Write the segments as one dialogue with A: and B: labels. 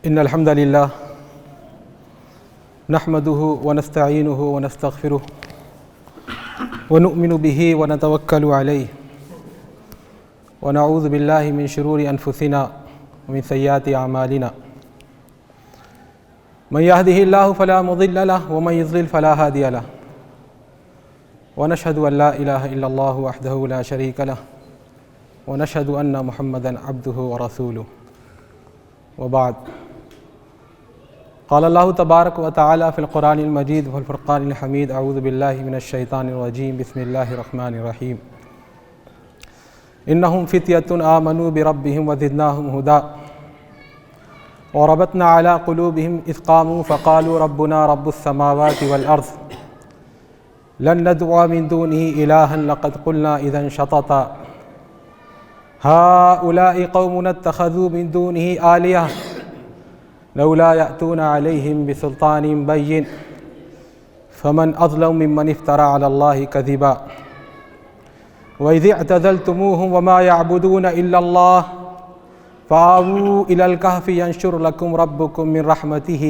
A: إن الحمد لله نحمده ونستعينه ونستغفره ونؤمن به ونتوكل عليه ونعوذ بالله من شرور أنفسنا ومن سيئات أعمالنا من يهده الله فلا مضل له ومن يضلل فلا هادي له ونشهد أن لا إله إلا الله وحده لا شريك له ونشهد أن محمدًا عبده ورسوله وبعد قال الله تبارك وتعالى في القرآن المجيد والفرقان الحميد أعوذ بالله من الشيطان الرجيم بسم الله الرحمن الرحيم إنهم فتية آمنوا بربهم وزدناهم هدى وربطنا على قلوبهم إذ قاموا فقالوا ربنا رب السماوات والأرض لن ندعو من دونه إلها لقد قلنا إذا شططا هؤلاء قومنا اتخذوا من دونه آلهة لولا يأتون عليهم بسلطان بين فمن أظلم ممن افترى على الله كذبا وإذ اعتزلتموهم وما يعبدون إلا الله فآووا إلى الكهف ينشر لكم ربكم من رحمته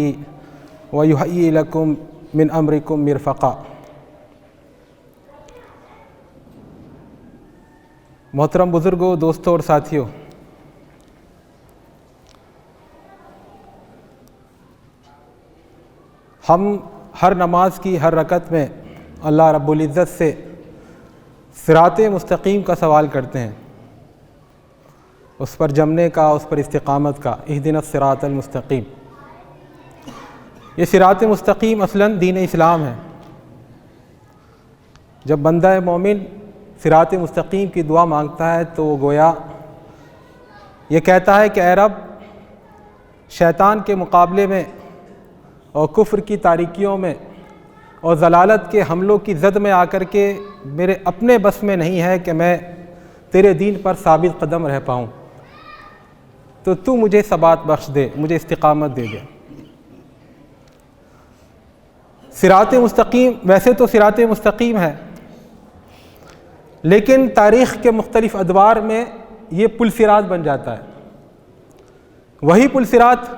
A: ويهيئ لكم من أمركم مرفقا۔ محترم بزرگوں، دوستوں اور ساتھیوں، ہم ہر نماز کی ہر رکعت میں اللہ رب العزت سے صراط مستقیم کا سوال کرتے ہیں، اس پر جمنے کا، اس پر استقامت کا۔ اہدنا الصراط المستقیم، یہ صراط مستقیم اصلاً دین اسلام ہے۔ جب بندہ مومن صراط مستقیم کی دعا مانگتا ہے تو وہ گویا یہ کہتا ہے کہ اے رب، شیطان کے مقابلے میں اور کفر کی تاریکیوں میں اور ضلالت کے حملوں کی زد میں آ کر کے میرے اپنے بس میں نہیں ہے کہ میں تیرے دین پر ثابت قدم رہ پاؤں، تو تو مجھے ثبات بخش دے، مجھے استقامت دے دے۔ صراط مستقیم ویسے تو صراط مستقیم ہے، لیکن تاریخ کے مختلف ادوار میں یہ پل صراط بن جاتا ہے۔ وہی پل صراط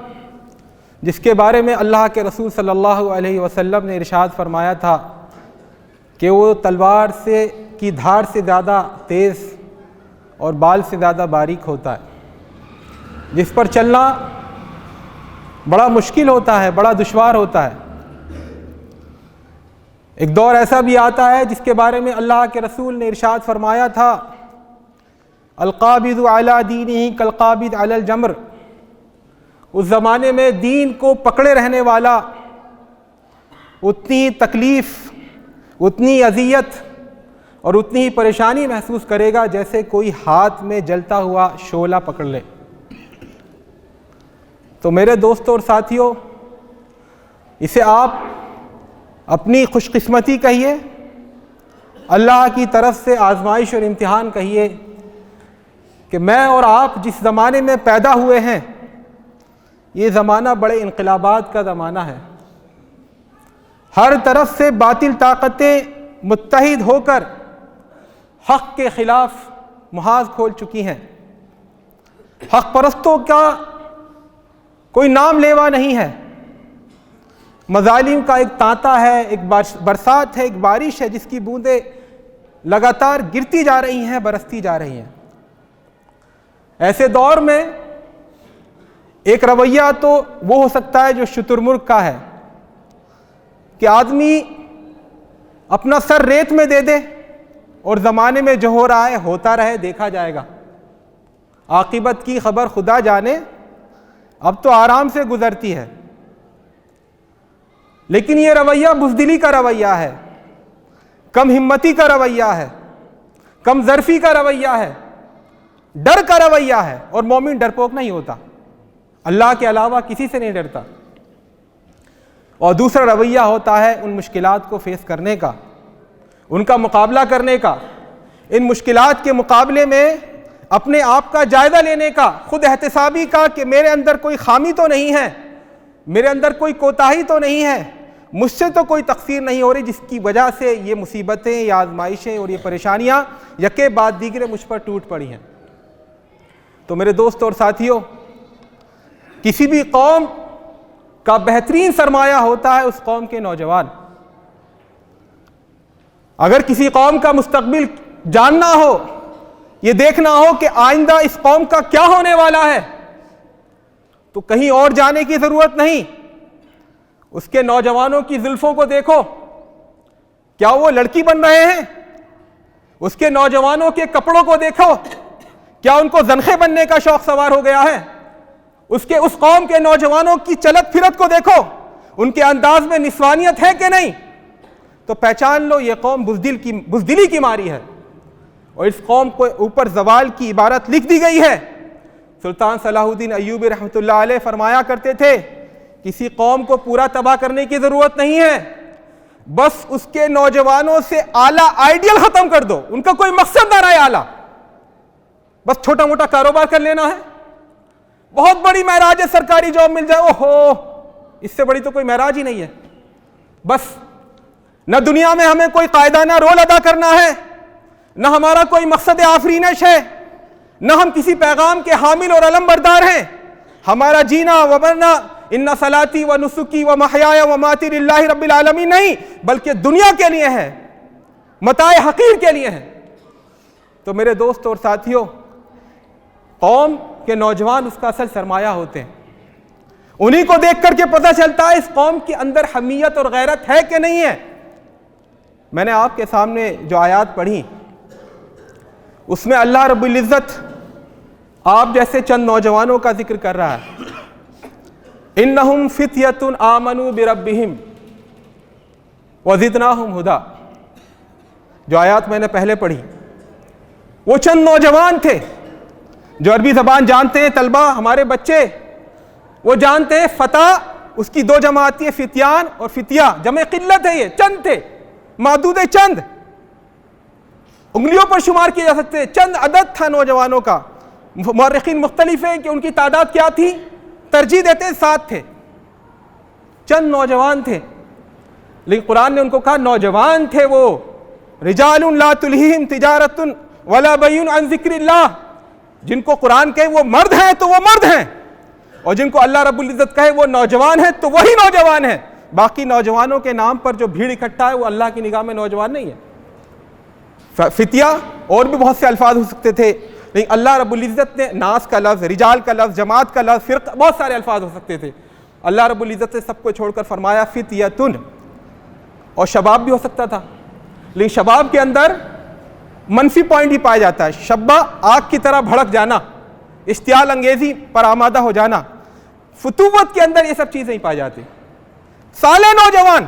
A: جس کے بارے میں اللہ کے رسول صلی اللہ علیہ وسلم نے ارشاد فرمایا تھا کہ وہ تلوار کی دھار سے زیادہ تیز اور بال سے زیادہ باریک ہوتا ہے، جس پر چلنا بڑا مشکل ہوتا ہے، بڑا دشوار ہوتا ہے۔ ایک دور ایسا بھی آتا ہے جس کے بارے میں اللہ کے رسول نے ارشاد فرمایا تھا، القابض علی دینہ کالقابض علی الجمر۔ اس زمانے میں دین کو پکڑے رہنے والا اتنی تکلیف، اتنی اذیت اور اتنی ہی پریشانی محسوس کرے گا جیسے کوئی ہاتھ میں جلتا ہوا شعلہ پکڑ لے۔ تو میرے دوستوں اور ساتھیوں، اسے آپ اپنی خوش قسمتی کہیے، اللہ کی طرف سے آزمائش اور امتحان کہیے کہ میں اور آپ جس زمانے میں پیدا ہوئے ہیں، یہ زمانہ بڑے انقلابات کا زمانہ ہے۔ ہر طرف سے باطل طاقتیں متحد ہو کر حق کے خلاف محاذ کھول چکی ہیں۔ حق پرستوں کا کوئی نام لیوا نہیں ہے۔ مظالم کا ایک تانتا ہے، ایک برسات ہے، ایک بارش ہے جس کی بوندیں لگاتار گرتی جا رہی ہیں، برستی جا رہی ہیں۔ ایسے دور میں ایک رویہ تو وہ ہو سکتا ہے جو شتر مرغ کا ہے کہ آدمی اپنا سر ریت میں دے دے اور زمانے میں جو ہو رہا ہے ہوتا رہے، دیکھا جائے گا، عاقبت کی خبر خدا جانے، اب تو آرام سے گزرتی ہے۔ لیکن یہ رویہ بزدلی کا رویہ ہے، کم ہمتی کا رویہ ہے، کم ظرفی کا رویہ ہے، ڈر کا رویہ ہے، اور مومن ڈرپوک نہیں ہوتا، اللہ کے علاوہ کسی سے نہیں ڈرتا۔ اور دوسرا رویہ ہوتا ہے ان مشکلات کو فیس کرنے کا، ان کا مقابلہ کرنے کا، ان مشکلات کے مقابلے میں اپنے آپ کا جائزہ لینے کا، خود احتسابی کا کہ میرے اندر کوئی خامی تو نہیں ہے، میرے اندر کوئی کوتاہی تو نہیں ہے، مجھ سے تو کوئی تقصیر نہیں ہو رہی جس کی وجہ سے یہ مصیبتیں، یہ آزمائشیں اور یہ پریشانیاں یکے بعد دیگرے مجھ پر ٹوٹ پڑی ہیں۔ تو میرے دوست اور ساتھیوں، کسی بھی قوم کا بہترین سرمایہ ہوتا ہے اس قوم کے نوجوان. اگر کسی قوم کا مستقبل جاننا ہو، یہ دیکھنا ہو کہ آئندہ اس قوم کا کیا ہونے والا ہے، تو کہیں اور جانے کی ضرورت نہیں. اس کے نوجوانوں کی زلفوں کو دیکھو، کیا وہ لڑکی بن رہے ہیں؟ اس کے نوجوانوں کے کپڑوں کو دیکھو، کیا ان کو زنخے بننے کا شوق سوار ہو گیا ہے؟ اس قوم کے نوجوانوں کی چلت پھرت کو دیکھو، ان کے انداز میں نسوانیت ہے کہ نہیں؟ تو پہچان لو یہ قوم بزدلی کی ماری ہے، اور اس قوم کو اوپر زوال کی عبارت لکھ دی گئی ہے. سلطان صلاح الدین ایوبی رحمۃ اللہ علیہ فرمایا کرتے تھے کسی قوم کو پورا تباہ کرنے کی ضرورت نہیں ہے، بس اس کے نوجوانوں سے اعلیٰ آئیڈیل ختم کر دو. ان کا کوئی مقصد نہ رہے اعلیٰ، بس چھوٹا موٹا کاروبار کر لینا ہے، بہت بڑی معراج ہے سرکاری جاب مل جائے، اوہو اس سے بڑی تو کوئی معراج ہی نہیں ہے. بس نہ دنیا میں ہمیں کوئی قائدانہ رول ادا کرنا ہے، نہ ہمارا کوئی مقصد آفرینش ہے، نہ ہم کسی پیغام کے حامل اور علم بردار ہیں. ہمارا جینا و مرنا ان صلاتی و نسکی و محیایا و ماتی للہ رب العالمین نہیں، بلکہ دنیا کے لیے ہے، متاع حقیر کے لیے ہے. تو میرے دوست اور ساتھیوں، قوم کے نوجوان اس کا اصل سرمایہ ہوتے ہیں. انہی کو دیکھ کر کے پتہ چلتا ہے اس قوم کے اندر حمیت اور غیرت ہے کہ نہیں ہے. میں نے آپ کے سامنے جو آیات پڑھی، اس میں اللہ رب العزت آپ جیسے چند نوجوانوں کا ذکر کر رہا ہے. انہم فتیۃ آمنوا بربہم وزدناہم ہدی. جو آیات میں نے پہلے پڑھی، وہ چند نوجوان تھے جو عربی زبان جانتے ہیں. طلبہ ہمارے بچے وہ جانتے ہیں فتح اس کی دو جمع آتی ہے، فتیان اور فتیہ، جمع قلت ہے، یہ چند تھے، معدود چند، انگلیوں پر شمار کیے جا سکتے، چند عدد تھا نوجوانوں کا. مورخین مختلف ہیں کہ ان کی تعداد کیا تھی، ترجیح دیتے 7 تھے. چند نوجوان تھے، لیکن قرآن نے ان کو کہا نوجوان تھے وہ. رجال لا تلہیہم تجارت ولا بیع عن ذکر اللہ. جن کو قرآن کہے وہ مرد ہیں تو وہ مرد ہیں، اور جن کو اللہ رب العزت کہے وہ نوجوان ہیں تو وہی نوجوان ہیں. باقی نوجوانوں کے نام پر جو بھیڑ اکٹھا ہے وہ اللہ کی نگاہ میں نوجوان نہیں ہے. فتیہ اور بھی بہت سے الفاظ ہو سکتے تھے، لیکن اللہ رب العزت نے ناس کا لفظ، رجال کا لفظ، جماعت کا لفظ، فرقہ، بہت سارے الفاظ ہو سکتے تھے. اللہ رب العزت نے سب کو چھوڑ کر فرمایا فتیۃن. اور شباب بھی ہو سکتا تھا، لیکن شباب کے اندر منفی پوائنٹ بھی پایا جاتا ہے. شبہ آگ کی طرح بھڑک جانا، اشتعال انگیزی پر آمادہ ہو جانا. فتوت کے اندر یہ سب چیزیں نہیں پائی جاتی. صالح نوجوان،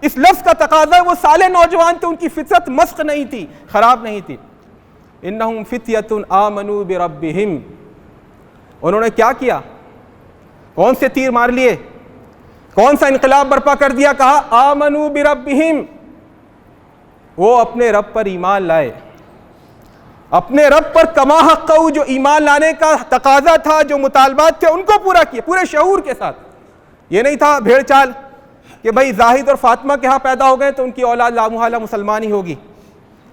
A: اس لفظ کا تقاضا ہے وہ صالح نوجوان تھے، ان کی فطرت مسخ نہیں تھی، خراب نہیں تھی. انہم فتیۃ آمنوا بربہم. انہوں نے کیا کیا؟ کون سے تیر مار لیے؟ کون سا انقلاب برپا کر دیا؟ کہا آمنوا بربہم. وہ اپنے رب پر ایمان لائے، اپنے رب پر کما حقہ، جو ایمان لانے کا تقاضا تھا، جو مطالبات تھے ان کو پورا کیے پورے شعور کے ساتھ. یہ نہیں تھا بھیڑ چال کہ بھائی زاہد اور فاطمہ کے ہاں پیدا ہو گئے تو ان کی اولاد لامحالہ مسلمان ہی ہوگی.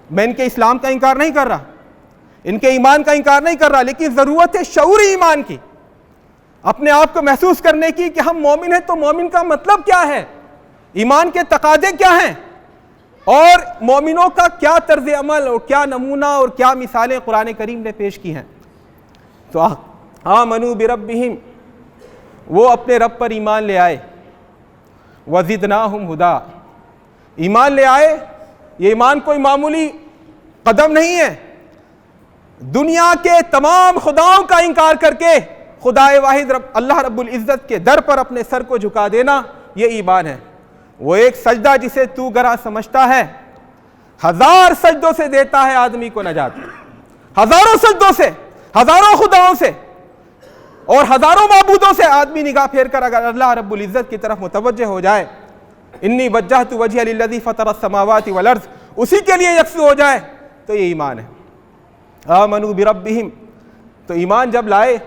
A: میں ان کے اسلام کا انکار نہیں کر رہا، ان کے ایمان کا انکار نہیں کر رہا، لیکن ضرورت ہے شعوری ایمان کی، اپنے آپ کو محسوس کرنے کی کہ ہم مومن ہیں. تو مومن کا مطلب کیا ہے، ایمان کے تقاضے کیا ہیں، اور مومنوں کا کیا طرز عمل اور کیا نمونہ اور کیا مثالیں قرآن کریم نے پیش کی ہیں. تو آمنوا بربہم، وہ اپنے رب پر ایمان لے آئے. وزدناہم ہدی، ایمان لے آئے. یہ ایمان کوئی معمولی قدم نہیں ہے. دنیا کے تمام خداؤں کا انکار کر کے خدا واحد اللہ رب العزت کے در پر اپنے سر کو جھکا دینا، یہ ایمان ہے. وہ ایک سجدہ جسے تو گرا سمجھتا ہے، 1000 سجدوں سے دیتا ہے آدمی کو نجات. ہزاروں سجدوں سے، ہزاروں خداؤں سے اور ہزاروں معبودوں سے آدمی نگاہ پھیر کر اگر اللہ رب العزت کی طرف متوجہ ہو جائے، انی وجہت وجہی للذی فطر السماوات والارض، اسی کے لیے یکسو ہو جائے، تو یہ ایمان ہے. آمنوا بربہم. تو ایمان جب لائے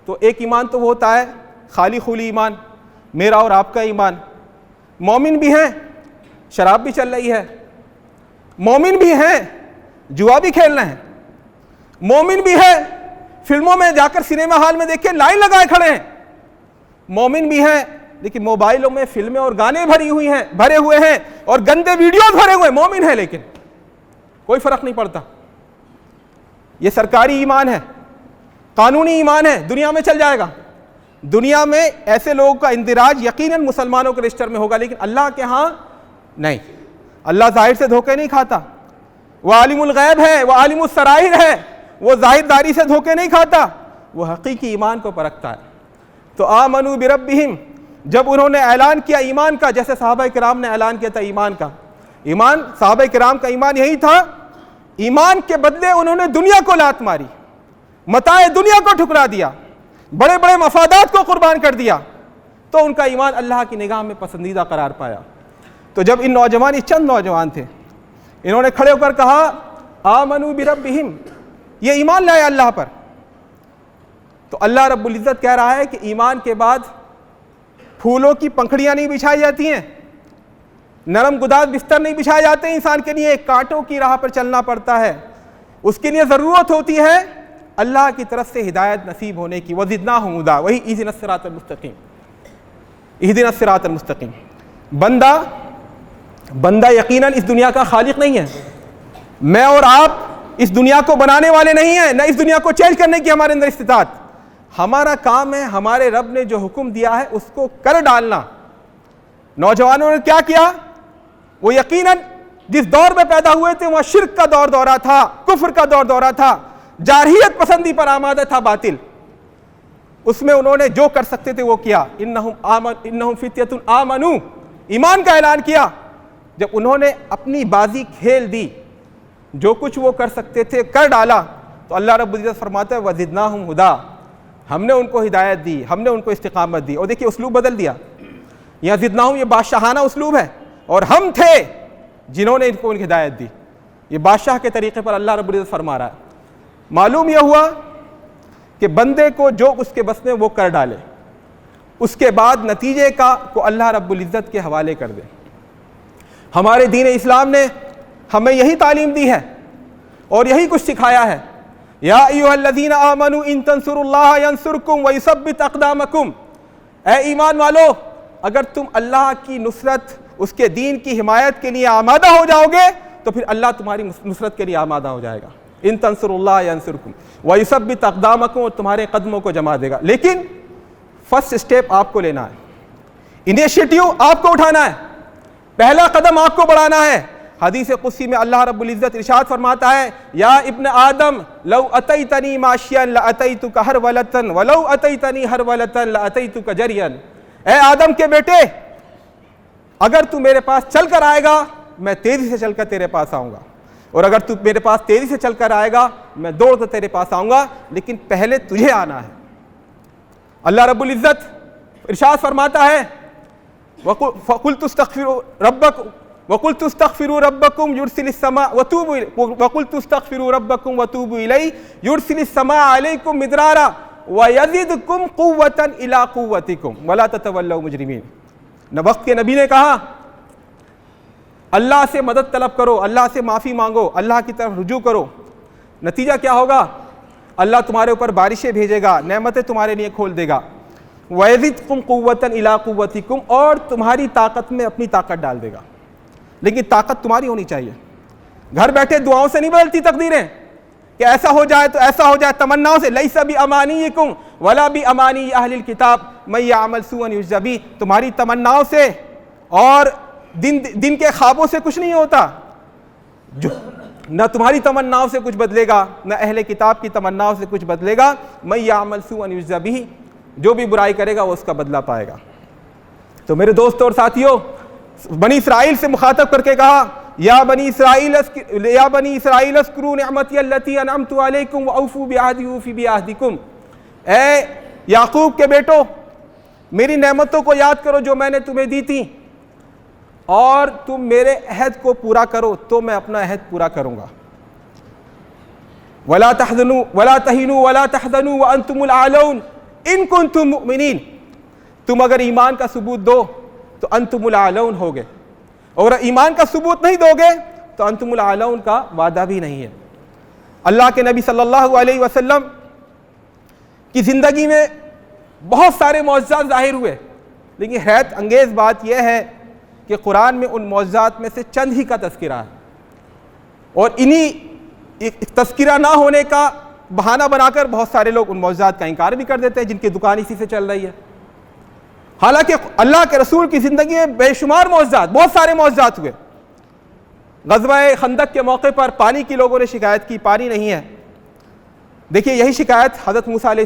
A: تو ایک ایمان تو وہ ہوتا ہے خالی خولی ایمان، میرا اور آپ کا ایمان. مومن بھی ہیں، شراب بھی چل رہی ہے، مومن بھی ہیں، جوا بھی کھیلنا ہے، مومن بھی ہے، فلموں میں جا کر سنیما ہال میں دیکھیں لائن لگائے کھڑے ہیں، مومن بھی ہیں لیکن موبائلوں میں فلمیں اور گانے بھرے ہوئے ہیں اور گندے ویڈیوز بھرے ہوئے، مومن ہے لیکن کوئی فرق نہیں پڑتا۔ یہ سرکاری ایمان ہے، قانونی ایمان ہے، دنیا میں چل جائے گا۔ دنیا میں ایسے لوگوں کا اندراج یقیناً مسلمانوں کے رجسٹر میں ہوگا، لیکن اللہ کے ہاں نہیں۔ اللہ ظاہر سے دھوکے نہیں کھاتا، وہ عالم الغیب ہے، وہ عالم السرائر ہے، وہ ظاہر داری سے دھوکے نہیں کھاتا، وہ حقیقی ایمان کو پرکھتا ہے۔ تو آمنوا بربہم، جب انہوں نے اعلان کیا ایمان کا، جیسے صحابہ کرام نے اعلان کیا تھا ایمان کا، ایمان صحابہ کرام کا ایمان یہی تھا، ایمان کے بدلے انہوں نے دنیا کو لات ماری، متاع دنیا کو ٹھکرا دیا، بڑے بڑے مفادات کو قربان کر دیا، تو ان کا ایمان اللہ کی نگاہ میں پسندیدہ قرار پایا۔ تو جب ان نوجوان، یہ چند نوجوان تھے، انہوں نے کھڑے ہو کر کہا آمنوا بربہم، یہ ایمان لائے اللہ پر، تو اللہ رب العزت کہہ رہا ہے کہ ایمان کے بعد پھولوں کی پنکھڑیاں نہیں بچھائی جاتی ہیں، نرم گداز بستر نہیں بچھائے جاتے ہیں، انسان کے لیے کانٹوں کی راہ پر چلنا پڑتا ہے، اس کے لیے ضرورت ہوتی ہے اللہ کی طرف سے ہدایت نصیب ہونے کی۔ وَزِدْنَاهُمْ هُدًى، وہی اهدنا الصراط المستقیم، اهدنا الصراط المستقیم۔ بندہ یقیناً اس دنیا کا خالق نہیں ہے، میں اور آپ اس دنیا کو بنانے والے نہیں ہیں، نہ اس دنیا کو چینج کرنے کی ہمارے اندر استطاعت۔ ہمارا کام ہے ہمارے رب نے جو حکم دیا ہے اس کو کر ڈالنا۔ نوجوانوں نے کیا کیا؟ وہ یقیناً جس دور میں پیدا ہوئے تھے وہاں شرک کا دور دورہ تھا، کفر کا دور دورہ تھا، جارحیت پسندی پر آمادہ تھا باطل، اس میں انہوں نے جو کر سکتے تھے وہ کیا۔ انہم فتیۃ آمنوا، ایمان کا اعلان کیا۔ جب انہوں نے اپنی بازی کھیل دی، جو کچھ وہ کر سکتے تھے کر ڈالا، تو اللہ رب العزت فرماتا ہے وَزِدْنَاهُمْ هُدًى، ہم نے ان کو ہدایت دی، ہم نے ان کو استقامت دی۔ اور دیکھیے اسلوب بدل دیا، یہاں زدناہم یہ بادشاہانہ اسلوب ہے، اور ہم تھے جنہوں نے ان کو ہدایت دی، یہ بادشاہ کے طریقے پر اللہ رب العزت فرما رہا ہے۔ معلوم یہ ہوا کہ بندے کو جو اس کے بس میں وہ کر ڈالے، اس کے بعد نتیجے کو اللہ رب العزت کے حوالے کر دے۔ ہمارے دین اسلام نے ہمیں یہی تعلیم دی ہے اور یہی کچھ سکھایا ہے۔ یا ایھا الذین آمنوا ان تنصروا اللہ ینصرکم ویثبت اقدامکم، اے ایمان والو اگر تم اللہ کی نصرت، اس کے دین کی حمایت کے لیے آمادہ ہو جاؤ گے تو پھر اللہ تمہاری نصرت کے لیے آمادہ ہو جائے گا۔ ان تنصروا اللہ ینصرکم ویثبت اقدامکم، اور تمہارے قدموں کو جما دے گا۔ لیکن فرسٹ سٹیپ آپ کو لینا ہے، انیشیٹو آپ کو اٹھانا ہے، پہلا قدم آپ کو بڑھانا ہے۔ حدیث قدسی میں اللہ رب العزت ارشاد فرماتا ہے یا ابن آدم لو اتیتنی ماشیا لاتیتک ہرولۃ ولو اتیتنی ہرولۃ لاتیتک جریا، اے آدم کے بیٹے اگر تو میرے پاس چل کر آئے گا میں تیزی سے چل کر تیرے پاس آؤں گا، اور اگر تو میرے پاس تیزی سے چل کر آئے گا میں دوڑ کر تیرے پاس آؤں گا، لیکن پہلے تجھے آنا ہے۔ اللہ رب العزت ارشاد فرماتا ہے وَقُلْتُ اسْتَغْفِرُوا رَبَّكُمْ يُرْسِلِ السَّمَاءَ وَقُلْتُ اسْتَغْفِرُوا رَبَّكُمْ وَتُوبُوا إِلَيْهِ يُرْسِلِ السَّمَاءَ عَلَيْكُمْ مِدْرَارًا وَيَزِدْكُمْ قُوَّةً إِلَىٰ قُوَّتِكُمْ وَلَا تَتَوَلَّوْا مُجْرِمِينَ۔ وقت کے نبی نے کہا اللہ سے مدد طلب کرو، اللہ سے معافی مانگو، اللہ کی طرف رجوع کرو، نتیجہ کیا ہوگا؟ اللہ تمہارے اوپر بارشیں بھیجے گا، نعمتیں تمہارے لیے کھول دے گا، وَيَزِدْكُمْ قُوَّةً إِلَىٰ قُوَّتِكُمْ، اور تمہاری طاقت میں اپنی طاقت ڈال دے گا۔ لیکن طاقت تمہاری ہونی چاہیے، گھر بیٹھے دعاؤں سے نہیں بدلتی تقدیریں کہ ایسا ہو جائے تو ایسا ہو جائے، تمناؤں سے، لیس بِأَمَانِيِّكُمْ وَلَا بِأَمَانِيِّ أَهْلِ الْكِتَابِ مَن يَعْمَلْ سُوءًا يُجْزَ بِهِ، تمہاری تمناؤں سے اور دن کے خوابوں سے کچھ نہیں ہوتا، نہ تمہاری تمناؤں سے کچھ بدلے گا، نہ اہل کتاب کی تمناؤں سے کچھ بدلے گا۔ مَن يَعْمَلْ سُوءًا يُجْزَ بِهِ، جو بھی برائی کرے گا وہ اس کا بدلہ پائے گا۔ تو میرے دوستوں اور ساتھیوں، بنی اسرائیل سے مخاطب کر کے کہا یا بنی اسرائیل اذکروا نعمتی التی انعمت علیکم واوفوا بعہدی اوفی بعہدکم، اے یعقوب کے بیٹو میری نعمتوں کو یاد کرو جو میں نے تمہیں دی تھی، اور تم میرے عہد کو پورا کرو تو میں اپنا عہد پورا کروں گا۔ ولا تہنوا ولا تحزنوا وانتم الاعلون ان کنتم مؤمنین، تم اگر ایمان کا ثبوت دو تو انتم الاعلون ہوگے، اور ایمان کا ثبوت نہیں دو گے تو انتم الاعلون کا وعدہ بھی نہیں ہے۔ اللہ کے نبی صلی اللہ علیہ وسلم کی زندگی میں بہت سارے معجزات ظاہر ہوئے، لیکن حیرت انگیز بات یہ ہے کہ قرآن میں ان معجزات میں سے چند ہی کا تذکرہ ہے، اور انہی تذکرہ نہ ہونے کا بہانہ بنا کر بہت سارے لوگ ان معجزات کا انکار بھی کر دیتے ہیں جن کی دکان اسی سے چل رہی ہے۔ حالانکہ اللہ کے رسول کی زندگی میں بے شمار معجزات، بہت سارے معجزات ہوئے۔ غزوہ خندق کے موقع پر پانی کی لوگوں نے شکایت کی، پانی نہیں ہے۔ دیکھیے یہی شکایت حضرت موسیٰ علیہ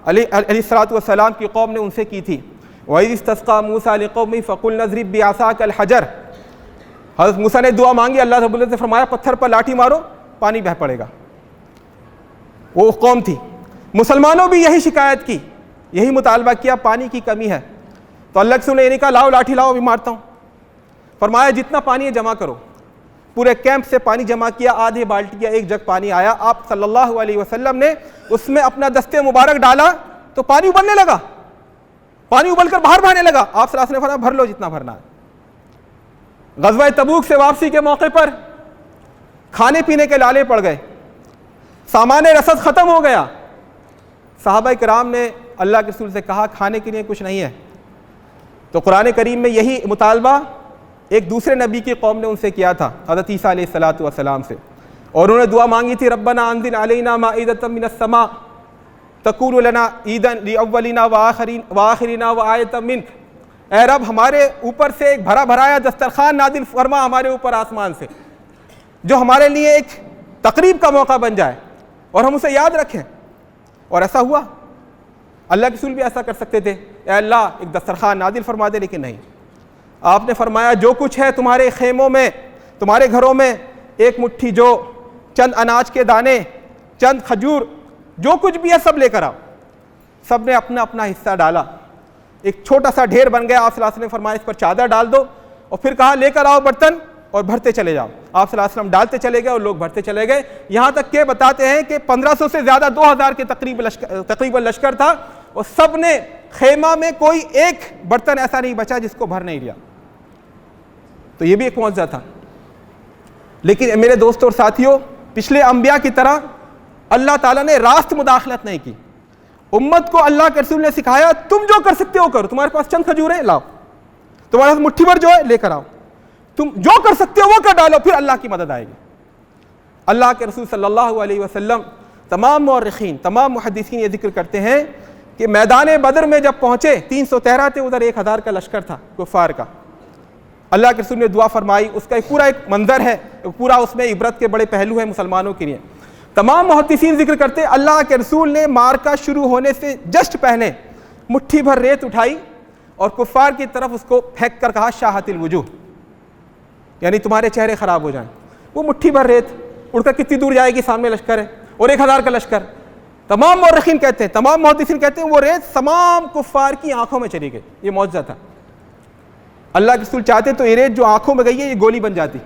A: السلام کی قوم نے ان سے کی تھی۔ وَإِذِ اسْتَسْقَىٰ مُوسَىٰ لِقَوْمِهِ فَقُلْنَا اضْرِب بِّعَصَاكَ الْحَجَرَ، حضرت موسیٰ نے دعا مانگی، اللہ رب العزت نے فرمایا پتھر پر لاٹھی مارو، پانی بہہ پڑے گا۔ وہ قوم تھی۔ مسلمانوں بھی یہی شکایت کی، یہی مطالبہ کیا، پانی کی کمی ہے، تو اللہ کے رسول نے یہ نہیں کہا لاؤ لاٹھی لاؤ ابھی مارتا ہوں، فرمایا جتنا پانی ہے جمع کرو۔ پورے کیمپ سے پانی جمع کیا، آدھے بالٹی یا ایک جگ پانی آیا، آپ صلی اللہ علیہ وسلم نے اس میں اپنا دستے مبارک ڈالا تو پانی ابلنے لگا، پانی ابل کر باہر بہنے لگا۔ آپ صلی اللہ علیہ وسلم نے فرمایا بھر لو جتنا بھرنا ہے۔ غزوہ تبوک سے واپسی کے موقع پر کھانے پینے کے لالے پڑ گئے، سامان رسد ختم ہو گیا، صحابہ کرام نے اللہ کے رسول سے کہا کھانے کے لیے کچھ نہیں ہے، تو قرآن کریم میں یہی مطالبہ ایک دوسرے نبی کی قوم نے ان سے کیا تھا، حضرت عیسیٰ علیہ السلام سے، اور انہوں نے دعا مانگی تھی ربنا انزل علینا مائدۃ من السماء تکون لنا عیدا لاولنا وآخرنا وآیۃ منک، اے رب ہمارے اوپر سے ایک بھرا بھرایا دسترخوان نازل فرما ہمارے اوپر آسمان سے، جو ہمارے لیے ایک تقریب کا موقع بن جائے اور ہم اسے یاد رکھیں۔ اور ایسا ہوا۔ اللہ کے رسول بھی ایسا کر سکتے تھے، اے اللہ ایک دسترخوان نازل فرما دے، لیکن نہیں، آپ نے فرمایا جو کچھ ہے تمہارے خیموں میں، تمہارے گھروں میں، ایک مٹھی جو، چند اناج کے دانے، چند کھجور، جو کچھ بھی ہے سب لے کر آؤ۔ سب نے اپنا اپنا حصہ ڈالا، ایک چھوٹا سا ڈھیر بن گیا۔ آپ صلی اللہ علیہ وسلم نے فرمایا اس پر چادر ڈال دو، اور پھر کہا لے کر آؤ برتن اور بھرتے چلے جاؤ۔ آپ صلی اللہ علیہ وسلم ڈالتے چلے گئے اور لوگ بھرتے چلے گئے، یہاں تک کہ بتاتے ہیں کہ 1500 سے زیادہ 2000 کے تقریباً لشکر تھا، اور سب نے خیمہ میں کوئی ایک برتن ایسا نہیں بچا جس کو بھر نہیں لیا۔ تو یہ بھی ایک معجزہ تھا۔ لیکن میرے دوستوں اور ساتھیوں، پچھلے انبیاء کی طرح اللہ تعالیٰ نے راست مداخلت نہیں کی۔ امت کو اللہ کے رسول نے سکھایا تم جو کر سکتے ہو کرو، تمہارے پاس چند کھجوریں لاؤ، تمہارے پاس مٹھی بھر جو ہے لے کر آؤ، تم جو کر سکتے ہو وہ کر ڈالو، پھر اللہ کی مدد آئے گی۔ اللہ کے رسول صلی اللہ علیہ وسلم، تمام مورخین، تمام محدثین یہ ذکر کرتے ہیں کہ میدان بدر میں جب پہنچے 313 تھے، ادھر 1000 کا لشکر تھا کفار کا۔ اللہ کے رسول نے دعا فرمائی، اس کا پورا ایک منظر ہے، پورا اس میں عبرت کے بڑے پہلو ہیں مسلمانوں کے لیے۔ تمام محدثین ذکر کرتے ہیں اللہ کے رسول نے مارکا شروع ہونے سے جسٹ پہلے مٹھی بھر ریت اٹھائی اور کفار کی طرف اس کو پھینک کر کہا شاہت الوجوہ، یعنی تمہارے چہرے خراب ہو جائیں۔ وہ مٹھی بھر ریت اڑ کر کتنی دور جائے گی، سامنے لشکر ہے اور 1000 کا لشکر۔ تمام مورخین کہتے ہیں، تمام محدثین کہتے ہیں وہ ریت تمام کفار کی آنکھوں میں چلی گئی۔ یہ معجزہ تھا۔ اللہ کے رسول چاہتے تو یہ ریت جو آنکھوں میں گئی ہے یہ گولی بن جاتی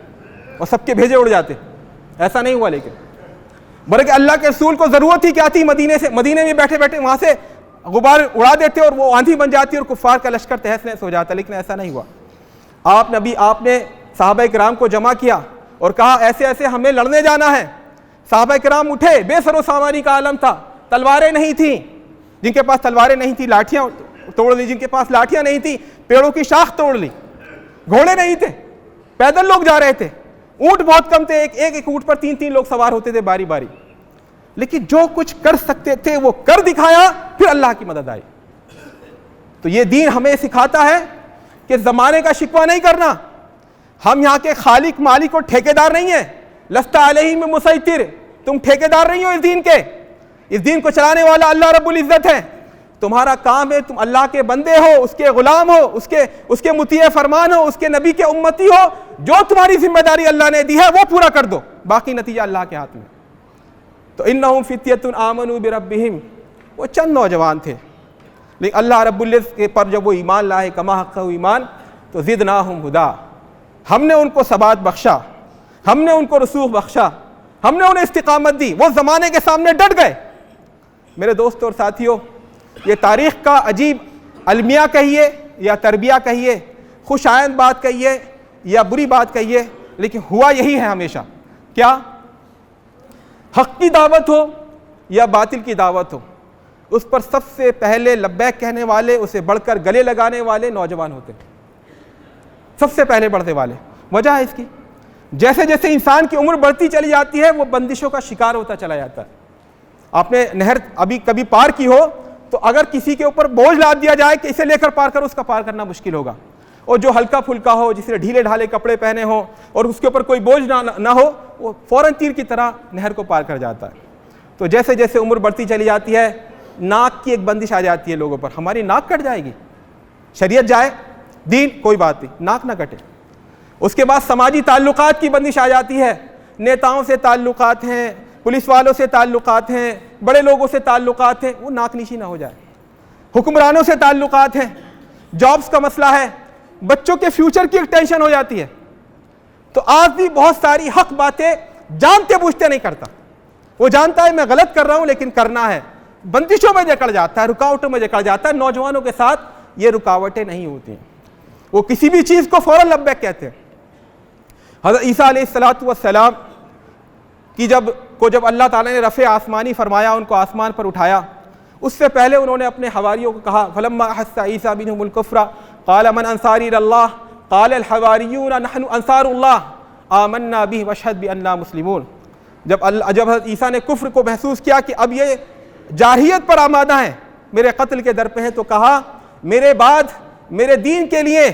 A: اور سب کے بھیجے اڑ جاتے، ایسا نہیں ہوا۔ لیکن بلکہ اللہ کے رسول کو ضرورت ہی کیا تھی، مدینے میں بیٹھے بیٹھے وہاں سے غبار اڑا دیتے اور وہ آندھی بن جاتی اور کفار کا لشکر تہس نہس ہو جاتا، لیکن ایسا نہیں ہوا۔ آپ نے صحابہ کرام کو جمع کیا اور کہا ایسے ایسے ہمیں لڑنے جانا ہے۔ صحابہ کرام اٹھے، بے سر و سامانی کا عالم تھا، تلواریں نہیں تھیں، جن کے پاس تلواریں نہیں تھیں لاٹھیاں توڑ لی، جن کے پاس لاٹھیاں نہیں تھیں پیڑوں کی شاخ توڑ لی، گھوڑے نہیں تھے، پیدل لوگ جا رہے تھے، اونٹ بہت کم تھے، ایک اونٹ پر 3 لوگ سوار ہوتے تھے باری باری، لیکن جو کچھ کر سکتے تھے وہ کر دکھایا، پھر اللہ کی مدد آئی۔ تو یہ دین ہمیں سکھاتا ہے کہ زمانے کا شکوہ نہیں کرنا۔ ہم یہاں کے خالق مالک اور ٹھیکیدار نہیں ہیں، لست علیہم مسیطر، تم ٹھیکیدار نہیں ہو اس دین کے، اس دین کو چلانے والا اللہ رب العزت ہے۔ تمہارا کام ہے تم اللہ کے بندے ہو، اس کے غلام ہو، اس کے مطیع فرمان ہو، اس کے نبی کے امتی ہو، جو تمہاری ذمہ داری اللہ نے دی ہے وہ پورا کر دو، باقی نتیجہ اللہ کے ہاتھ میں۔ تو انہم فتیۃ آمنوا بربہم، وہ چند نوجوان تھے، لیکن اللہ رب العزت کے پر جب وہ ایمان لائے کما حق ایمان، تو زدناہم ہدا، ہم نے ان کو ثبات بخشا، ہم نے ان کو رسوخ بخشا، ہم نے انہیں استقامت دی، وہ زمانے کے سامنے ڈٹ گئے۔ میرے دوستوں اور ساتھیوں، یہ تاریخ کا عجیب المیہ کہیے یا تربیہ کہیے، خوش آئند بات کہیے یا بری بات کہیے، لیکن ہوا یہی ہے ہمیشہ، کیا حق کی دعوت ہو یا باطل کی دعوت ہو، اس پر سب سے پہلے لبیک کہنے والے، اسے بڑھ کر گلے لگانے والے نوجوان ہوتے ہیں، سب سے پہلے بڑھنے والے۔ وجہ ہے اس کی، جیسے جیسے انسان کی عمر بڑھتی چلی جاتی ہے وہ بندشوں کا شکار ہوتا چلا جاتا ہے۔ آپ نے نہر ابھی کبھی پار کی ہو تو اگر کسی کے اوپر بوجھ لاد دیا جائے کہ اسے لے کر پار کرو، اس کا پار کرنا مشکل ہوگا، اور جو ہلکا پھلکا ہو، جس نے ڈھیلے ڈھالے کپڑے پہنے ہوں اور اس کے اوپر کوئی بوجھ نہ ہو، وہ فوراً تیر کی طرح نہر کو پار کر جاتا ہے۔ تو جیسے جیسے عمر بڑھتی چلی جاتی ہے ناک کی ایک بندش آ جاتی ہے لوگوں پر، ہماری ناک کٹ جائے گی، شریعت جائے، دین کوئی بات نہیں، ناک نہ کٹے۔ اس کے بعد سماجی تعلقات کی بندش آ جاتی ہے، نیتاؤں سے تعلقات ہیں، پولیس والوں سے تعلقات ہیں، بڑے لوگوں سے تعلقات ہیں، وہ ناک نشی نہ ہو جائے۔ حکمرانوں سے تعلقات ہیں، جابز کا مسئلہ ہے، بچوں کے فیوچر کی ایک ٹینشن ہو جاتی ہے۔ تو آدمی بہت ساری حق باتیں جانتے بوجھتے نہیں کرتا، وہ جانتا ہے میں غلط کر رہا ہوں لیکن کرنا ہے، بندشوں میں جکڑ جاتا ہے، رکاوٹوں میں جکڑ جاتا ہے۔ نوجوانوں کے ساتھ یہ رکاوٹیں نہیں ہوتی ہیں، وہ کسی بھی چیز کو فوراً لبیک کہتے ہیں۔ حضرت عیسیٰ علیہ السلام کی جب اللہ تعالیٰ نے رفع آسمانی فرمایا، ان کو آسمان پر اٹھایا، اس سے پہلے انہوں نے اپنے حواریوں کو کہا فَلَمَّا أَحَسَّ عِيسَىٰ مِنْهُمُ الْكُفْرَ قَالَ مَنْ أَنصَارِي إِلَى اللَّهِ قَالَ الْحَوَارِيُّونَ نَحْنُ أَنصَارُ اللَّهِ آمَنَّا بِهِ وَاشْهَدْ بِأَنَّا مُسْلِمُونَ۔ جب حضرت عیسیٰ نے کفر کو محسوس کیا کہ اب یہ جارحیت پر آمادہ ہیں، میرے قتل کے در پہ ہیں، تو کہا میرے بعد میرے دین کے لیے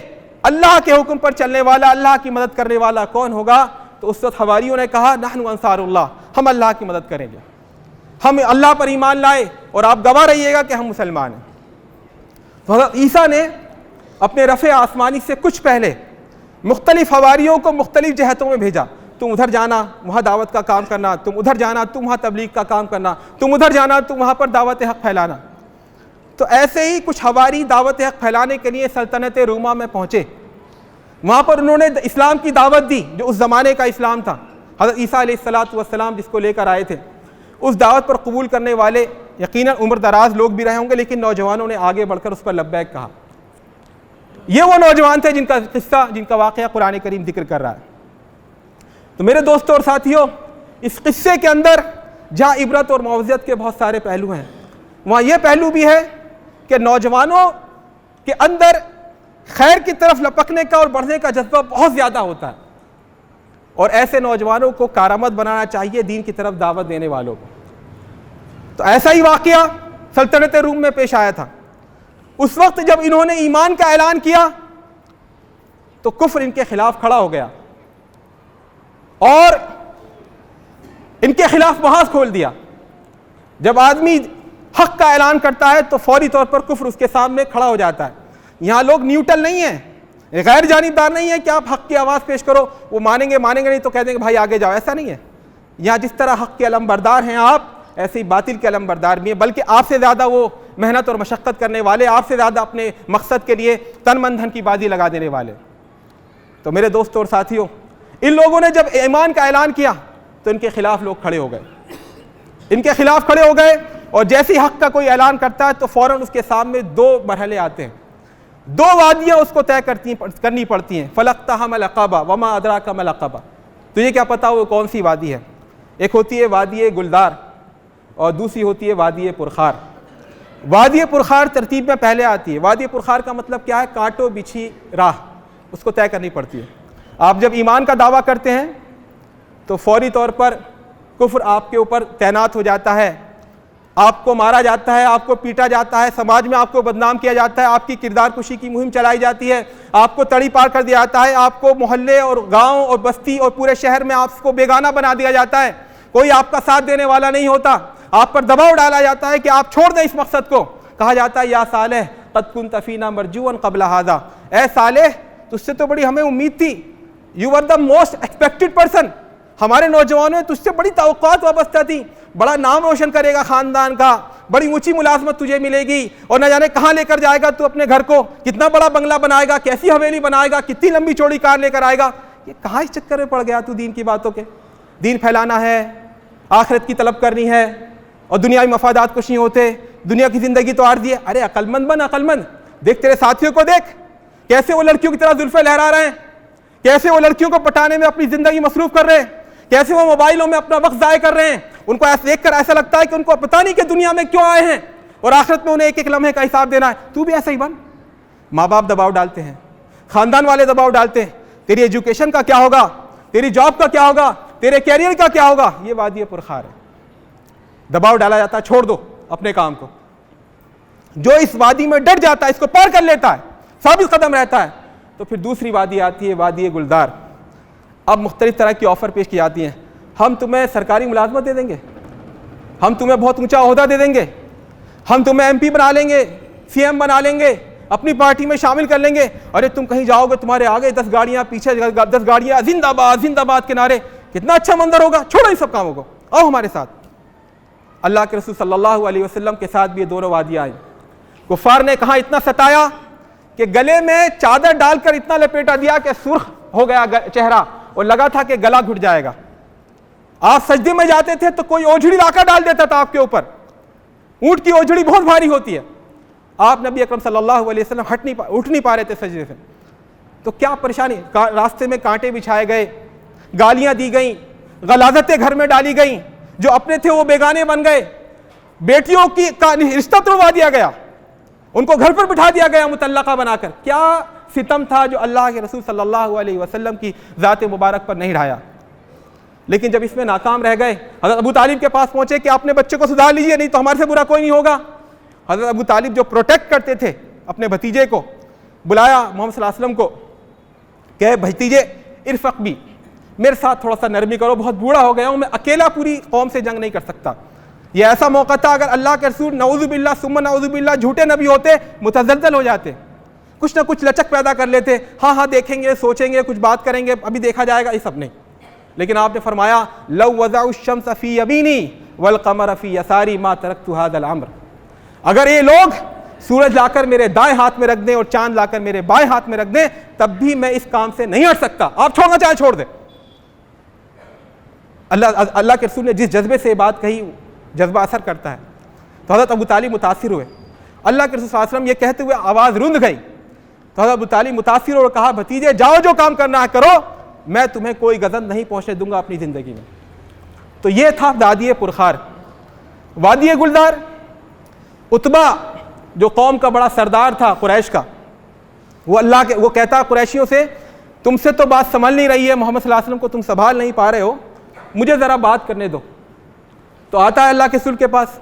A: اللہ کے حکم پر چلنے والا، اللہ کی مدد کرنے والا کون ہوگا؟ تو اس وقت حواریوں نے کہا نحن انصار اللہ، ہم اللہ کی مدد کریں گے، ہم اللہ پر ایمان لائے اور آپ گواہ رہیے گا کہ ہم مسلمان ہیں۔ تو حضرت عیسیٰ نے اپنے رفع آسمانی سے کچھ پہلے مختلف حواریوں کو مختلف جہتوں میں بھیجا، تم ادھر جانا وہاں دعوت کا کام کرنا، تم ادھر جانا تم وہاں تبلیغ کا کام کرنا، تم ادھر جانا تم وہاں پر دعوت حق پھیلانا۔ تو ایسے ہی کچھ حواری دعوت حق پھیلانے کے لیے سلطنت روما میں پہنچے، وہاں پر انہوں نے اسلام کی دعوت دی جو اس زمانے کا اسلام تھا۔ حضرت عیسیٰ علیہ السلام جس کو لے کر آئے تھے، اس دعوت پر قبول کرنے والے یقیناً عمر دراز لوگ بھی رہے ہوں گے، لیکن نوجوانوں نے آگے بڑھ کر اس پر لبیک کہا۔ یہ وہ نوجوان تھے جن کا قصہ، جن کا واقعہ قرآن کریم ذکر کر رہا ہے۔ تو میرے دوستوں اور ساتھیوں، اس قصے کے اندر جہاں عبرت اور موعظت کے بہت سارے پہلو ہیں، وہاں یہ پہلو بھی ہے کہ نوجوانوں کے اندر خیر کی طرف لپکنے کا اور بڑھنے کا جذبہ بہت زیادہ ہوتا ہے، اور ایسے نوجوانوں کو کارآمد بنانا چاہیے دین کی طرف دعوت دینے والوں کو۔ تو ایسا ہی واقعہ سلطنت روم میں پیش آیا تھا۔ اس وقت جب انہوں نے ایمان کا اعلان کیا تو کفر ان کے خلاف کھڑا ہو گیا اور ان کے خلاف محاذ کھول دیا۔ جب آدمی حق کا اعلان کرتا ہے تو فوری طور پر کفر اس کے سامنے کھڑا ہو جاتا ہے۔ یہاں لوگ نیوٹرل نہیں ہیں، غیر جانبدار نہیں ہے کہ آپ حق کی آواز پیش کرو، وہ مانیں گے نہیں تو کہہ دیں گے بھائی آگے جاؤ، ایسا نہیں ہے۔ یہاں جس طرح حق کے علمبردار ہیں آپ، ایسے ہی باطل کے علمبردار بھی ہیں، بلکہ آپ سے زیادہ وہ محنت اور مشقت کرنے والے، آپ سے زیادہ اپنے مقصد کے لیے تن من دھن کی بازی لگا دینے والے۔ تو میرے دوستوں اور ساتھیوں، ان لوگوں نے جب ایمان کا اعلان کیا تو ان کے خلاف لوگ کھڑے ہو گئے، ان کے خلاف کھڑے ہو گئے، اور جیسی حق کا کوئی اعلان کرتا ہے تو فوراً اس کے سامنے دو مرحلے آتے ہیں، دو وادیاں اس کو طے کرنی پڑتی ہیں۔ فَلَقْتَحَمَ الْعَقَبَةَ وَمَا أَدْرَاكَ مَا الْعَقَبَةُ، تجھے کیا پتا وہ کون سی وادی ہے؟ ایک ہوتی ہے وادی گلدار اور دوسری ہوتی ہے وادی پرخار۔ وادی پرخار ترتیب میں پہلے آتی ہے۔ وادی پرخار کا مطلب کیا ہے؟ کانٹوں بچھی راہ، اس کو طے کرنی پڑتی ہے۔ آپ جب ایمان کا دعویٰ کرتے ہیں تو فوری طور پر کفر آپ کے اوپر تعینات ہو جاتا ہے، آپ کو مارا جاتا ہے، آپ کو پیٹا جاتا ہے، سماج میں آپ کو بدنام کیا جاتا ہے، آپ کی کردار کشی کی مہم چلائی جاتی ہے، آپ کو تڑی پار کر دیا جاتا ہے، آپ کو محلے اور گاؤں اور بستی اور پورے شہر میں آپ کو بیگانہ بنا دیا جاتا ہے، کوئی آپ کا ساتھ دینے والا نہیں ہوتا، آپ پر دباؤ ڈالا جاتا ہے کہ آپ چھوڑ دیں اس مقصد کو۔ کہا جاتا ہے یا صالح قد كنت فينا مرجوا قبل هذا، اے صالح تجھ سے تو بڑی ہمیں امید تھی، you are the most expected person, ہمارے نوجوانوں میں تجھ سے بڑی توقعات وابستہ تھی، بڑا نام روشن کرے گا خاندان کا، بڑی اونچی ملازمت تجھے ملے گی، اور نہ جانے کہاں لے کر جائے گا تو اپنے گھر کو، کتنا بڑا بنگلہ بنائے گا، کیسی حویلی بنائے گا، کتنی لمبی چوڑی کار لے کر آئے گا۔ یہ کہاں اس چکر میں پڑ گیا تو دین کی باتوں کے؟ دین پھیلانا ہے، آخرت کی طلب کرنی ہے، اور دنیاوی مفادات کچھ نہیں ہوتے، دنیا کی زندگی تو عارضی ہے۔ ارے عقل مند بن، عقل مند، دیکھ تیرے ساتھیوں کو دیکھ، کیسے وہ لڑکیوں کی طرح زلفیں لہرا رہے ہیں، کیسے وہ لڑکیوں کو پٹانے میں اپنی زندگی مصروف کر رہے ہیں، کیسے وہ موبائلوں میں اپنا وقت ضائع کر رہے ہیں۔ ان کو ایسا دیکھ کر ایسا لگتا ہے کہ ان کو پتہ نہیں کہ دنیا میں کیوں آئے ہیں، اور آخرت میں انہیں ایک ایک لمحے کا حساب دینا ہے. تو بھی ایسا ہی بن. ماں باپ دباؤ ڈالتے ہیں, خاندان والے دباؤ ڈالتے ہیں, تیری ایجوکیشن کا کیا ہوگا, تیری جاب کا کیا ہوگا, تیرے کیریئر کا کیا ہوگا. یہ وادی پرخار ہے, دباؤ ڈالا جاتا ہے. چھوڑ دو اپنے کام کو. جو اس وادی میں ڈٹ جاتا ہے, اس کو پار کر لیتا ہے, ثابت قدم رہتا ہے, تو پھر دوسری وادی آتی ہے, وادی گلدار. اب مختلف طرح کی آفر پیش کی جاتی ہیں. ہم تمہیں سرکاری ملازمت دے دیں گے, ہم تمہیں بہت اونچا عہدہ دے دیں گے, ہم تمہیں ایم پی بنا لیں گے, سی ایم بنا لیں گے, اپنی پارٹی میں شامل کر لیں گے. ارے تم کہیں جاؤ گے تمہارے آگے 10 گاڑیاں, پیچھے 10 گاڑیاں, زندہ آباد زندہ آباد کے نعرے. کتنا اچھا منظر ہوگا. چھوڑو ان سب کاموں کو, آؤ ہمارے ساتھ. اللہ کے رسول صلی اللہ علیہ وسلم کے ساتھ بھی یہ دونوں وادیاں آئیں. کفار نے کہاں اتنا ستایا کہ گلے میں چادر ڈال کر اتنا لپیٹا دیا کہ سرخ ہو گیا چہرہ, اور لگا تھا کہ گلا گھٹ جائے گا. آپ سجدے میں جاتے تھے تو کوئی اوجھڑی لا کر ڈال دیتا تھا آپ کے اوپر. اونٹ کی اوجھڑی بہت بھاری ہوتی ہے. آپ نبی اکرم صلی اللہ علیہ وسلم اٹھ نہیں پا رہے تھے سجدے سے. تو کیا پریشانی. راستے میں کانٹے بچھائے گئے, گالیاں دی گئیں, غلاظتیں گھر میں ڈالی گئیں, جو اپنے تھے وہ بیگانے بن گئے, بیٹیوں کی رشتہ توڑوا دیا گیا, ان کو گھر پر بٹھا دیا گیا مطلقہ بنا کر. کیا ستم تھا جو اللہ کے رسول صلی اللہ علیہ وسلم کی ذات مبارک پر نہیں ڈھایا. لیکن جب اس میں ناکام رہ گئے, حضرت ابو طالب کے پاس پہنچے کہ اپنے بچے کو سدھار لیجیے, نہیں تو ہمارے سے برا کوئی نہیں ہوگا. حضرت ابو طالب جو پروٹیکٹ کرتے تھے اپنے بھتیجے کو, بلایا محمد صلی اللہ علیہ وسلم کو کہ بھتیجے ارفق بھی, میرے ساتھ تھوڑا سا نرمی کرو, بہت بوڑھا ہو گیا ہوں, میں اکیلا پوری قوم سے جنگ نہیں کر سکتا. یہ ایسا موقع تھا, اگر اللہ کے رسول نعوذ باللہ ثم نعوذ باللہ جھوٹے نبی ہوتے, متزلزل ہو جاتے, کچھ نہ کچھ لچک پیدا کر لیتے. ہاں دیکھیں گے, سوچیں گے, کچھ بات کریں گے, ابھی دیکھا جائے گا, یہ سب نہیں. لیکن آپ نے فرمایا لو وضعوا الشمس فی یمینی والقمر فی یساری ما ترکت ھذا الامر. اگر یہ لوگ سورج لا کر میرے دائیں ہاتھ میں رکھ دیں اور چاند لا کر میرے بائیں ہاتھ میں رکھ دیں, تب بھی میں اس کام سے نہیں ہٹ سکتا. آپ چھوڑنا چاہیں چھوڑ دیں. اللہ کے رسول نے جس جذبے سے یہ بات کہی, جذبہ اثر کرتا ہے. تو حضرت ابو طالب متاثر ہوئے. اللہ کے رسول صلی اللہ علیہ وسلم یہ کہتے ہوئے آواز رند گئی. تو حضرت ابو طالب متاثر اور کہا بھتیجے جاؤ, جو کام کرنا ہے کرو, میں تمہیں کوئی غضب نہیں پہنچنے دوں گا اپنی زندگی میں. تو یہ تھا وادی پرخار. وادی گلدار, عتبہ جو قوم کا بڑا سردار تھا قریش کا, وہ کہتا قریشیوں سے تم سے تو بات سنبھل نہیں رہی ہے, محمد صلی اللہ علیہ وسلم کو تم سنبھال نہیں پا رہے ہو, مجھے ذرا بات کرنے دو. تو آتا ہے اللہ کے رسول کے پاس,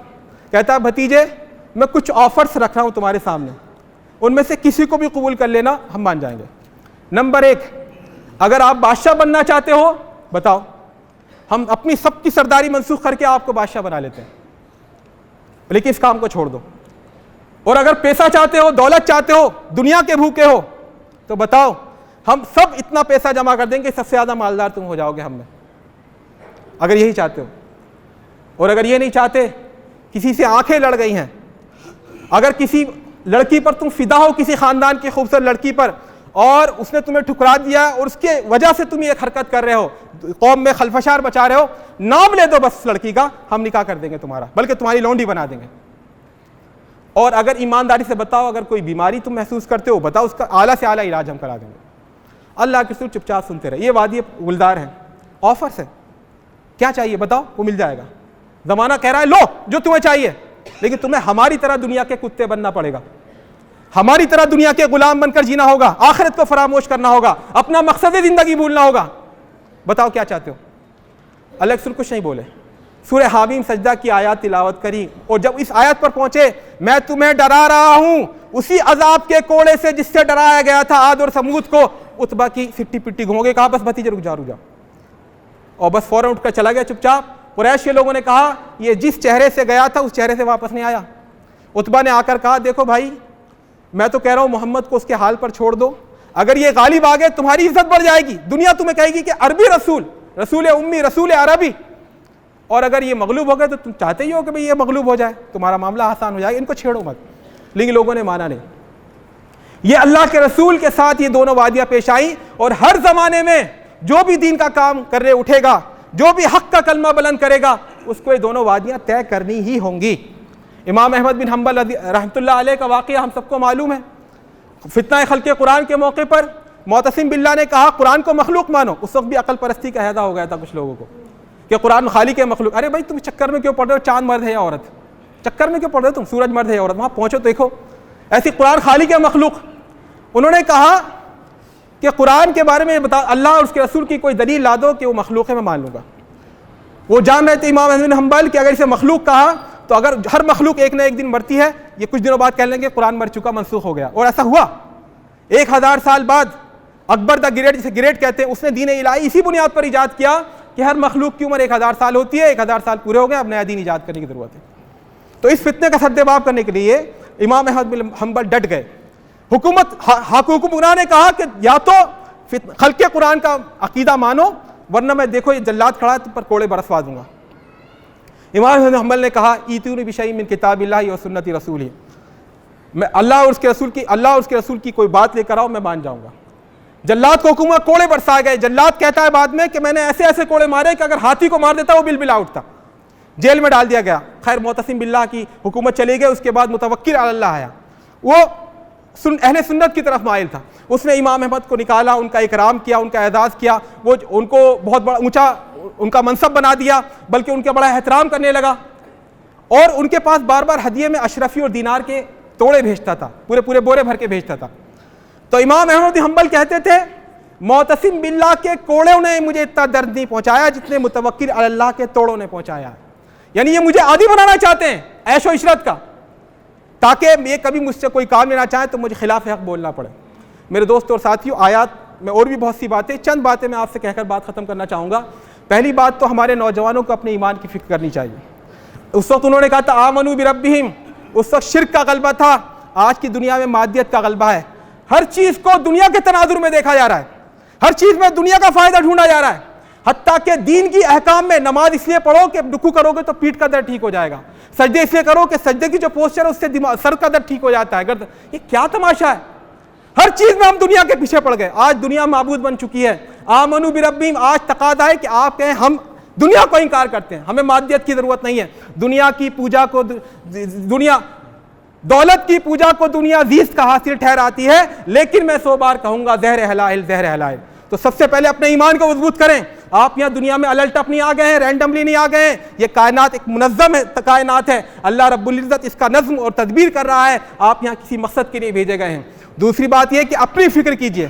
A: کہتا ہے بھتیجے میں کچھ آفرز رکھ رہا ہوں تمہارے سامنے, ان میں سے کسی کو بھی قبول کر لینا, ہم مان جائیں گے. نمبر 1, اگر آپ بادشاہ بننا چاہتے ہو بتاؤ, ہم اپنی سب کی سرداری منسوخ کر کے آپ کو بادشاہ بنا لیتے ہیں, لیکن اس کام کو چھوڑ دو. اور اگر پیسہ چاہتے ہو, دولت چاہتے ہو, دنیا کے بھوکے ہو, تو بتاؤ ہم سب اتنا پیسہ جمع کر دیں گے, سب سے زیادہ مالدار تم ہو جاؤ گے ہم میں, اگر یہی چاہتے ہو. اور اگر یہ نہیں چاہتے, کسی سے آنکھیں لڑ گئی ہیں, اگر کسی لڑکی پر تم فدا ہو, کسی خاندان کی خوبصورت لڑکی پر, اور اس نے تمہیں ٹھکرا دیا اور اس کے وجہ سے تم یہ حرکت کر رہے ہو, قوم میں خلفشار بچا رہے ہو, نام لے دو بس لڑکی کا, ہم نکاح کر دیں گے تمہارا, بلکہ تمہاری لونڈی بنا دیں گے. اور اگر ایمانداری سے بتاؤ, اگر کوئی بیماری تم محسوس کرتے ہو بتاؤ, اس کا اعلیٰ سے اعلیٰ علاج ہم کرا دیں گے. اللہ کے رسول چپ چاپ سنتے رہے. یہ وادی گلدار ہے, آفرز ہے, کیا چاہیے بتاؤ, وہ مل جائے گا. زمانہ کہہ رہا ہے لو جو تمہیں چاہیے, لیکن تمہیں ہماری طرح دنیا کے کتے بننا پڑے گا, ہماری طرح دنیا کے غلام بن کر جینا ہوگا, آخرت کو فراموش کرنا ہوگا, اپنا مقصد زندگی بھولنا ہوگا. بتاؤ کیا چاہتے ہو. اللہ کے رسول کچھ نہیں بولے. سورہ حامیم سجدہ کی آیات تلاوت کری, اور جب اس آیت پر پہنچے, میں تمہیں ڈرا رہا ہوں اسی عذاب کے کوڑے سے جس سے ڈرایا گیا تھا عاد اور سمود کو, عتبہ کی سٹی پٹی گھوم گئے. کہا بس بھتیجے رک جا, اور بس فوراً اٹھ کر چلا گیا چپ چاپ. قریش کے لوگوں نے کہا یہ جس چہرے سے گیا تھا اس چہرے سے واپس نہیں آیا. عتبہ نے آ کر کہا دیکھو بھائی, میں تو کہہ رہا ہوں محمد کو اس کے حال پر چھوڑ دو, اگر یہ غالب آ گئے تمہاری عزت بڑھ جائے گی, دنیا تمہیں کہے گی کہ عربی رسول, رسول امی, رسول عربی. اور اگر یہ مغلوب ہو گئے تو تم چاہتے ہی ہو کہ بھئی یہ مغلوب ہو جائے, تمہارا معاملہ آسان ہو جائے, ان کو چھیڑو مت. لیکن لوگوں نے مانا نہیں. یہ اللہ کے رسول کے ساتھ یہ دونوں وادیاں پیش آئیں, اور ہر زمانے میں جو بھی دین کا کام کرنے اٹھے گا, جو بھی حق کا کلمہ بلند کرے گا, اس کو یہ دونوں وادیاں طے کرنی ہی ہوں گی. امام احمد بن حنبل رحمۃ اللہ علیہ کا واقعہ ہم سب کو معلوم ہے. فتنہ خلق قرآن کے موقع پر معتصم باللہ نے کہا قرآن کو مخلوق مانو. اس وقت بھی عقل پرستی کا عہدہ ہو گیا تھا کچھ لوگوں کو کہ قرآن خالق ہے مخلوق. ارے بھائی تم چکر میں کیوں پڑھ رہے ہو, چاند مرد ہے یا عورت, چکر میں کیوں پڑ رہے ہو تم؟ سورج مرد ہے عورت، وہاں پہنچو تو دیکھو۔ ایسی قرآن خالق ہے مخلوق۔ انہوں نے کہا کہ قرآن کے بارے میں بتا، اللہ اور اس کے رسول کی کوئی دلیل لا دو کہ وہ مخلوق ہے، میں مان لوں گا۔ وہ جان رہے تھے امام احمد بن حنبل کہ اگر اسے مخلوق کہا تو اگر ہر مخلوق ایک نہ ایک دن مرتی ہے، یہ کچھ دنوں بعد کہہ لیں گے قرآن مر چکا، منسوخ ہو گیا۔ اور ایسا ہوا۔ 1000 سال بعد اکبر دا گریٹ، جسے گریٹ کہتے ہیں، اس نے دین الہی اسی بنیاد پر ایجاد کیا کہ ہر مخلوق کی عمر 1000 سال ہوتی ہے، 1000 سال پورے ہو گئے، اب نیا دین ایجاد کرنے کی ضرورت ہے۔ تو اس فتنے کا سدباب کرنے کے لیے امام احمد بن حنبل ڈٹ گئے۔ حکمران نے کہا کہ یا تو خلق قرآن کا عقیدہ مانو، ورنہ میں دیکھو یہ جلاد کھڑا ہے تم پر کوڑے برسوا دوں گا۔ امام احمد بن حنبل نے کہا ایتونی بشیء من کتاب اللہ و سنت رسولہ، میں اللہ اور اس کے رسول کی کوئی بات لے کر آؤ، میں مان جاؤں گا۔ جلاد کو حکم کوڑے برسائے گئے۔ جلاد کہتا ہے بعد میں کہ میں نے ایسے ایسے کوڑے مارے کہ اگر ہاتھی کو مار دیتا وہ بلبلا اٹھتا۔ جیل میں ڈال دیا گیا۔ خیر معتصم باللہ کی حکومت چلی گئی، اس کے بعد متوکل علی اللہ آیا، وہ اہل سنت کی طرف مائل تھا۔ اس نے امام احمد کو نکالا، ان کا اکرام کیا، ان کا اعزاز کیا، وہ ان کو بہت بڑا اونچا ان کا منصب بنا دیا، بلکہ ان کا بڑا احترام کرنے لگا، اور ان کے پاس بار بار ہدیے میں اشرفی اور دینار کے توڑے بھیجتا تھا، پورے بورے بھر کے بھیجتا تھا۔ تو امام احمد بن حنبل کہتے تھے معتصم باللہ کے کوڑوں نے مجھے اتنا درد نہیں پہنچایا جتنے متوکل علی اللہ کے توڑوں نے پہنچایا۔ یعنی یہ مجھے عادی بنانا چاہتے ہیں عیش و عشرت کا، تاکہ یہ کبھی مجھ سے کوئی کام لینا چاہیں تو مجھے خلاف حق بولنا پڑے۔ میرے دوستوں اور ساتھیوں، آیات میں اور بھی بہت سی باتیں، چند باتیں میں آپ سے کہہ کر بات ختم کرنا چاہوں گا۔ پہلی بات تو ہمارے نوجوانوں کو اپنے ایمان کی فکر کرنی چاہیے۔ اس وقت انہوں نے کہا تھا آمنوا بربہم، اس وقت شرک کا غلبہ تھا، آج کی دنیا میں مادیت کا غلبہ ہے۔ ہر چیز کو دنیا کے تناظر میں دیکھا جا رہا ہے، ہر چیز میں دنیا کا فائدہ ڈھونڈا جا رہا ہے، حتیٰ کہ دین کی احکام میں نماز اس لیے پڑھو کہ رکوع کرو گے تو پیٹھ کا درد ٹھیک ہو جائے گا، سجدے اس لیے کرو کہ سجدے کی جو پوسچر ہے اس سے سر کا درد ٹھیک ہو جاتا ہے۔ یہ کیا تماشا ہے؟ ہر چیز میں ہم دنیا کے پیچھے پڑ گئے۔ آج دنیا معبود بن چکی ہے۔ آمنوا بربہم، آج تقاضا ہے کہ آپ کہیں ہم دنیا کو انکار کرتے ہیں، ہمیں مادیت کی ضرورت نہیں ہے، دنیا کی پوجا کو دولت کی پوجا کو دنیا زیست کا حاصل ٹھہراتی ہے، لیکن میں 100 بار کہوں گا زہر حلال زہر حلال۔ تو سب سے پہلے اپنے ایمان کو مضبوط کریں۔ آپ یہاں دنیا میں الٹپ نہیں آ گئے ہیں، رینڈملی نہیں آ گئے ہیں، یہ کائنات ایک منظم کائنات ہے، اللہ رب العزت اس کا نظم اور تدبیر کر رہا ہے، آپ یہاں کسی مقصد کے لیے بھیجے گئے ہیں۔ دوسری بات یہ کہ اپنی فکر کیجئے۔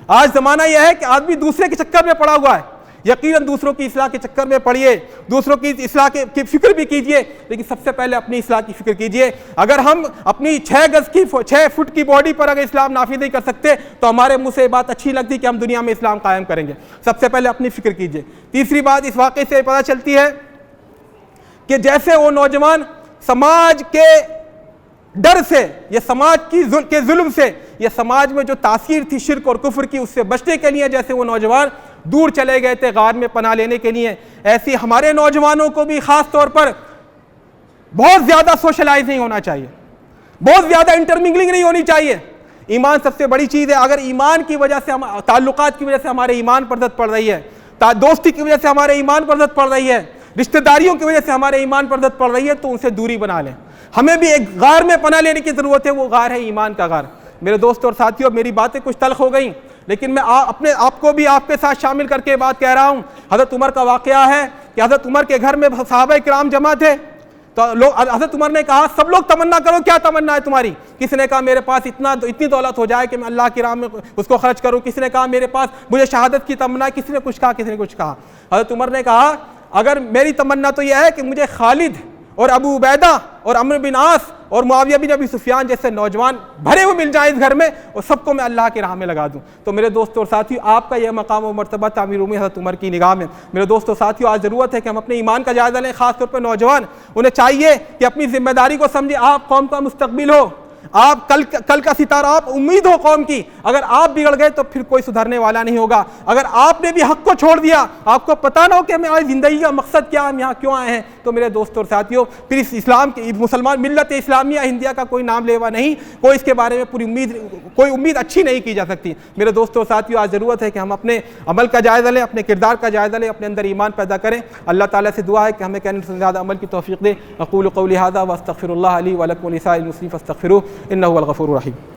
A: آج زمانہ یہ ہے کہ آدمی دوسرے کے چکر میں پڑا ہوا ہے، یقیناً دوسروں کی اصلاح کے چکر میں پڑھیے، دوسروں کی اصلاح کی فکر بھی کیجئے، لیکن سب سے پہلے اپنی اصلاح کی فکر کیجئے۔ اگر ہم اپنی 6 فٹ کی باڈی پر اگر اسلام نافذ نہیں کر سکتے تو ہمارے منہ سے یہ بات اچھی لگتی کہ ہم دنیا میں اسلام قائم کریں گے۔ سب سے پہلے اپنی فکر کیجئے۔ تیسری بات اس واقعے سے پتہ چلتی ہے کہ جیسے وہ نوجوان سماج کے ڈر سے، یہ سماج کے ظلم سے، یہ سماج میں جو تاثیر تھی شرک اور کفر کی، اس سے بچنے کے لیے جیسے وہ نوجوان دور چلے گئے تھے غار میں پناہ لینے کے لیے، ایسی ہمارے نوجوانوں کو بھی خاص طور پر بہت زیادہ سوشلائز نہیں ہونا چاہیے، بہت زیادہ انٹرمنگلنگ نہیں ہونی چاہیے۔ ایمان سب سے بڑی چیز ہے۔ اگر ایمان کی وجہ سے، تعلقات کی وجہ سے ہمارے ایمان پر زد پڑ رہی ہے، دوستی کی وجہ سے ہمارے ایمان پر زد پڑ رہی ہے، رشتہ داریوں کی وجہ سے ہمارے ایمان پر زد پڑ رہی ہے، تو ان سے دوری بنا لیں۔ ہمیں بھی ایک غار میں پناہ لینے کی ضرورت ہے، وہ غار ہے ایمان کا غار۔ میرے دوستوں اور ساتھیوں، میری باتیں کچھ تلخ ہو گئیں، لیکن میں اپنے آپ کو بھی آپ کے ساتھ شامل کر کے بات کہہ رہا ہوں۔ حضرت عمر کا واقعہ ہے کہ حضرت عمر کے گھر میں صحابہ کرام جمع تھے، تو حضرت عمر نے کہا سب لوگ تمنا کرو، کیا تمنا ہے تمہاری؟ کسی نے کہا میرے پاس اتنی دولت ہو جائے کہ میں اللہ کی راہ میں اس کو خرچ کروں، کسی نے کہا میرے پاس مجھے شہادت کی تمنا ہے، کسی نے کچھ کہا، کسی نے کچھ کہا۔ حضرت عمر نے کہا اگر میری تمنا تو یہ ہے کہ مجھے خالد اور ابو عبیدہ اور عمرو بن عاص اور معاویہ بن ابی سفیان جیسے نوجوان بھرے ہوئے مل جائیں اس گھر میں، اور سب کو میں اللہ کی راہ میں لگا دوں۔ تو میرے دوستوں اور ساتھیوں، آپ کا یہ مقام و مرتبہ تعمیر امید حضرت عمر کی نگاہ میں۔ میرے دوستوں اور ساتھیوں، آج ضرورت ہے کہ ہم اپنے ایمان کا جائزہ لیں، خاص طور پہ نوجوان۔ انہیں چاہیے کہ اپنی ذمہ داری کو سمجھیں۔ آپ قوم کا مستقبل ہو، آپ کل کا ستارہ، آپ امید ہو قوم کی۔ اگر آپ بگڑ گئے تو پھر کوئی سدھرنے والا نہیں ہوگا۔ اگر آپ نے بھی حق کو چھوڑ دیا، آپ کو پتہ نہ ہو کہ ہماری زندگی کا مقصد کیا، ہم یہاں کیوں آئے ہیں، تو میرے دوستوں اور ساتھیوں، پھر اس اسلام کی مسلمان ملت اسلامیہ ہندیہ کا کوئی نام لیوا نہیں، کوئی اس کے بارے میں کوئی امید اچھی نہیں کی جا سکتی۔ میرے دوستوں اور ساتھیوں، آج ضرورت ہے کہ ہم اپنے عمل کا جائزہ لیں، اپنے کردار کا جائزہ لیں، اپنے اندر ایمان پیدا کریں۔ اللہ تعالیٰ سے دعا ہے کہ ہمیں کہنے سے زیادہ عمل کی توفیق دے۔ اقول قولی ھذا واستغفر اللہ لی ولکم ولسائر المسلمین فاستغفروہ انہ هو الغفور الرحیم۔